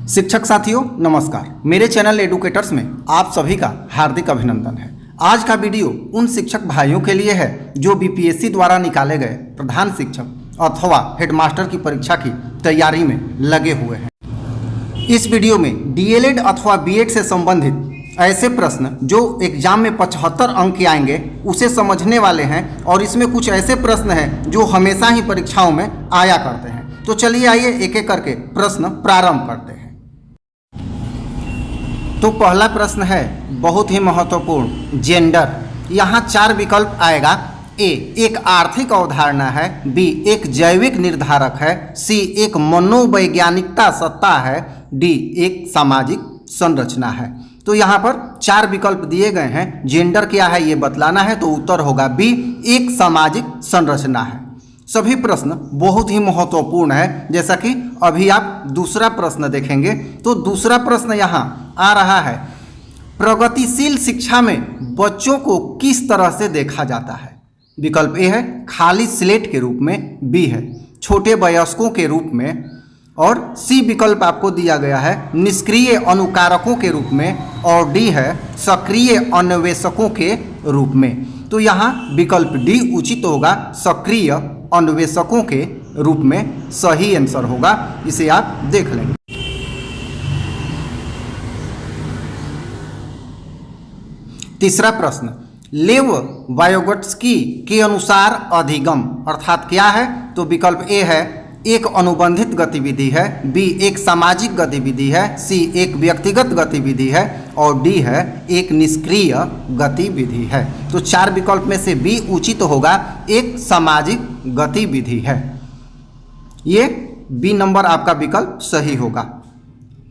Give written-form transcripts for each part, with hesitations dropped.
शिक्षक साथियों नमस्कार। मेरे चैनल एडुकेटर्स में आप सभी का हार्दिक अभिनंदन है। आज का वीडियो उन शिक्षक भाइयों के लिए है जो बीपीएससी द्वारा निकाले गए प्रधान शिक्षक अथवा हेडमास्टर की परीक्षा की तैयारी में लगे हुए हैं। इस वीडियो में डीएलएड अथवा बीएड से संबंधित ऐसे प्रश्न जो एग्जाम में 75 अंक के आएंगे उसे समझने वाले हैं और इसमें कुछ ऐसे प्रश्न हैं जो हमेशा ही परीक्षाओं में आया करते हैं। तो चलिए आइए एक एक करके प्रश्न प्रारंभ करते हैं। तो पहला प्रश्न है बहुत ही महत्वपूर्ण, जेंडर। यहाँ 4 विकल्प आएगा। ए एक आर्थिक अवधारणा है, बी एक जैविक निर्धारक है, सी एक मनोवैज्ञानिकता सत्ता है, डी एक सामाजिक संरचना है। तो यहाँ पर 4 विकल्प दिए गए हैं। जेंडर क्या है ये बतलाना है, तो उत्तर होगा बी एक सामाजिक संरचना है। सभी प्रश्न बहुत ही महत्वपूर्ण है। जैसा कि अभी आप दूसरा प्रश्न देखेंगे तो दूसरा प्रश्न यहाँ आ रहा है, प्रगतिशील शिक्षा में बच्चों को किस तरह से देखा जाता है। विकल्प ए है खाली स्लेट के रूप में, बी है छोटे वयस्कों के रूप में, और सी विकल्प आपको दिया गया है निष्क्रिय अनुकारकों के रूप में, और डी है सक्रिय अन्वेषकों के रूप में। तो यहाँ विकल्प डी उचित होगा, सक्रिय अन्वेषकों के रूप में सही आंसर होगा। इसे आप देख लेंगे। तीसरा प्रश्न, लेव वायोगट्स्की के अनुसार अधिगम अर्थात क्या है। तो विकल्प ए है एक अनुबंधित गतिविधि है, बी एक सामाजिक गतिविधि है, सी एक व्यक्तिगत गतिविधि है, और डी है एक निष्क्रिय गतिविधि है। तो 4 विकल्प में से बी उचित होगा, एक सामाजिक गतिविधि है। ये बी नंबर आपका विकल्प सही होगा।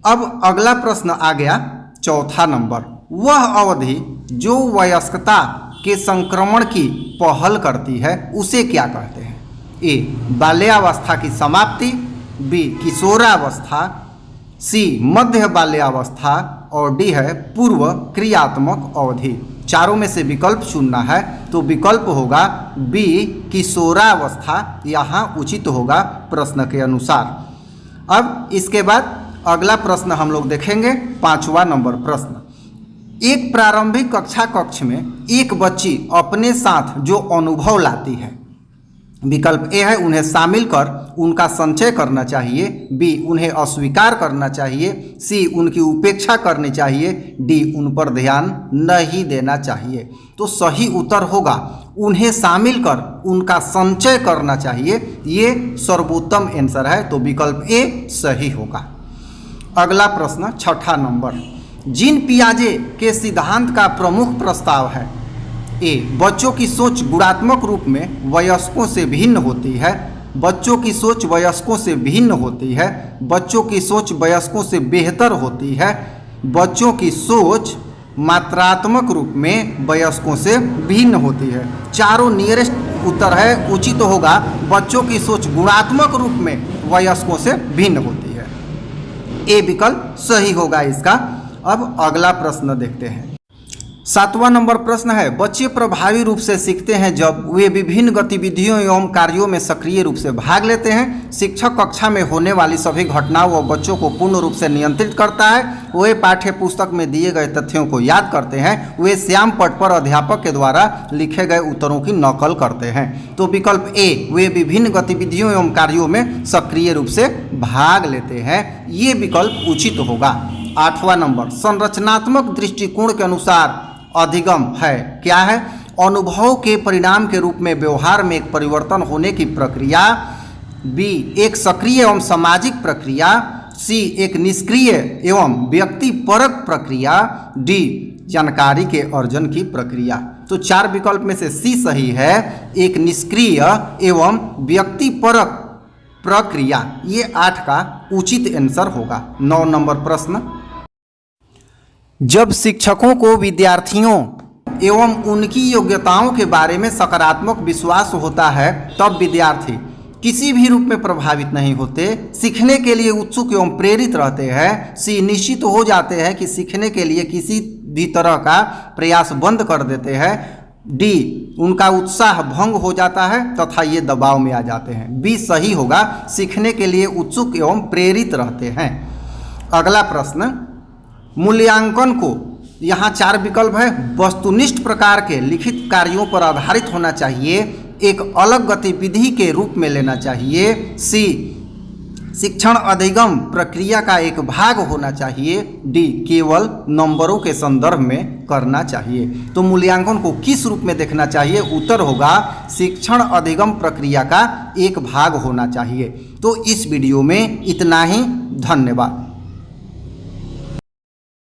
अब अगला प्रश्न आ गया चौथा नंबर, वह अवधि जो वयस्कता के संक्रमण की पहल करती है उसे क्या कहते हैं। ए बाल्यावस्था की समाप्ति, बी किशोरावस्था, सी मध्य बाल्यावस्था, और डी है पूर्व क्रियात्मक अवधि। चारों में से विकल्प चुनना है, तो विकल्प होगा बी किशोरावस्था, यहाँ उचित होगा प्रश्न के अनुसार। अब इसके बाद अगला प्रश्न हम लोग देखेंगे, 5वां नंबर प्रश्न, एक प्रारंभिक कक्षा कक्ष में एक बच्ची अपने साथ जो अनुभव लाती है। विकल्प ए है उन्हें शामिल कर उनका संचय करना चाहिए, बी उन्हें अस्वीकार करना चाहिए, सी उनकी उपेक्षा करनी चाहिए, डी उन पर ध्यान नहीं देना चाहिए। तो सही उत्तर होगा उन्हें शामिल कर उनका संचय करना चाहिए। ये सर्वोत्तम आंसर है, तो विकल्प ए सही होगा। अगला प्रश्न 6ठा नंबर, जीन पियाजे के सिद्धांत का प्रमुख प्रस्ताव है। ए बच्चों की सोच गुणात्मक रूप में वयस्कों से भिन्न होती है, बच्चों की सोच वयस्कों से भिन्न होती है, बच्चों की सोच वयस्कों से बेहतर होती है, बच्चों की सोच मात्रात्मक रूप में वयस्कों से भिन्न होती है। चारों नियरेस्ट उत्तर है, उचित होगा बच्चों की सोच गुणात्मक रूप में वयस्कों से भिन्न होती है। ए विकल्प सही होगा इसका। अब अगला प्रश्न देखते हैं। 7वां नंबर प्रश्न है, बच्चे प्रभावी रूप से सीखते हैं जब वे विभिन्न गतिविधियों एवं कार्यों में सक्रिय रूप से भाग लेते हैं। शिक्षक कक्षा में होने वाली सभी घटनाओं व बच्चों को पूर्ण रूप से नियंत्रित करता है। वे पाठ्य पुस्तक में दिए गए तथ्यों को याद करते हैं। वे श्याम पट पर अध्यापक के द्वारा लिखे गए उत्तरों की नकल करते हैं। तो विकल्प ए वे विभिन्न गतिविधियों एवं कार्यों में सक्रिय रूप से भाग लेते हैं, ये विकल्प उचित होगा। 8वां नंबर, संरचनात्मक दृष्टिकोण के अनुसार अधिगम है क्या है। अनुभव के परिणाम के रूप में व्यवहार में एक परिवर्तन होने की प्रक्रिया, बी एक सक्रिय एवं सामाजिक प्रक्रिया, सी एक निष्क्रिय एवं व्यक्तिपरक प्रक्रिया, डी जानकारी के अर्जन की प्रक्रिया। तो 4 विकल्प में से सी सही है, एक निष्क्रिय एवं व्यक्तिपरक प्रक्रिया। ये 8 का उचित आंसर होगा। 9 नंबर प्रश्न, जब शिक्षकों को विद्यार्थियों एवं उनकी योग्यताओं के बारे में सकारात्मक विश्वास होता है तब विद्यार्थी किसी भी रूप में प्रभावित नहीं होते, सीखने के लिए उत्सुक एवं प्रेरित रहते हैं, सी निश्चित हो जाते हैं कि सीखने के लिए किसी भी तरह का प्रयास बंद कर देते हैं, डी उनका उत्साह भंग हो जाता है तथा ये दबाव में आ जाते हैं। बी सही होगा, सीखने के लिए उत्सुक एवं प्रेरित रहते हैं। अगला प्रश्न, मूल्यांकन को, यहाँ 4 विकल्प है, वस्तुनिष्ठ प्रकार के लिखित कार्यों पर आधारित होना चाहिए, एक अलग गतिविधि के रूप में लेना चाहिए, सी शिक्षण अधिगम प्रक्रिया का एक भाग होना चाहिए, डी केवल नंबरों के संदर्भ में करना चाहिए। तो मूल्यांकन को किस रूप में देखना चाहिए? उत्तर होगा शिक्षण अधिगम प्रक्रिया का एक भाग होना चाहिए। तो इस वीडियो में इतना ही, धन्यवाद।